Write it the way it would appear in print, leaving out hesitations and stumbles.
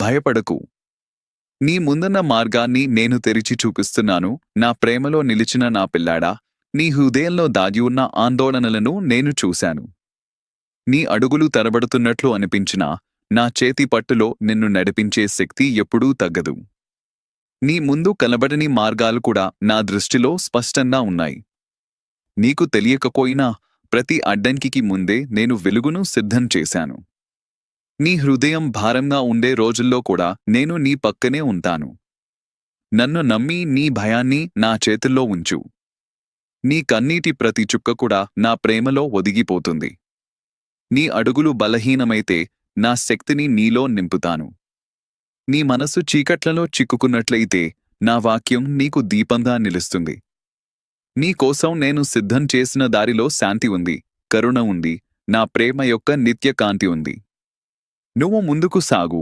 భయపడకు. నీ ముందున్న మార్గాన్ని నేను తెరిచి చూపిస్తున్నాను. నా ప్రేమలో నిలిచిన నా పిల్లాడా, నీ హృదయంలో దాగి ఉన్న ఆందోళనలను నేను చూశాను. నీ అడుగులు తరబడుతున్నట్లు అనిపించినా నా చేతి పట్టులో నిన్ను నడిపించే శక్తి ఎప్పుడూ తగ్గదు. నీ ముందు కనబడని మార్గాలు కూడా నా దృష్టిలో స్పష్టంగా ఉన్నాయి. నీకు తెలియకపోయినా ప్రతి అడ్డంకికి ముందే నేను వెలుగును సిద్ధం చేశాను. నీ హృదయం భారంగా ఉండే రోజుల్లో కూడా నేను నీ పక్కనే ఉంటాను. నన్ను నమ్మి నీ భయాన్ని నా చేతుల్లో ఉంచు. నీ కన్నీటి ప్రతి చుక్క కూడా నా ప్రేమలో ఒదిగిపోతుంది. నీ అడుగులు బలహీనమైతే నా శక్తిని నీలో నింపుతాను. నీ మనసు చీకట్లలో చిక్కుకున్నట్లయితే నా వాక్యం నీకు దీపంగా నిలుస్తుంది. నీ కోసం నేను సిద్ధం చేసిన దారిలో శాంతి ఉంది, కరుణ ఉంది, నా ప్రేమ యొక్క నిత్య కాంతి ఉంది. నువ్వు ముందుకు సాగు,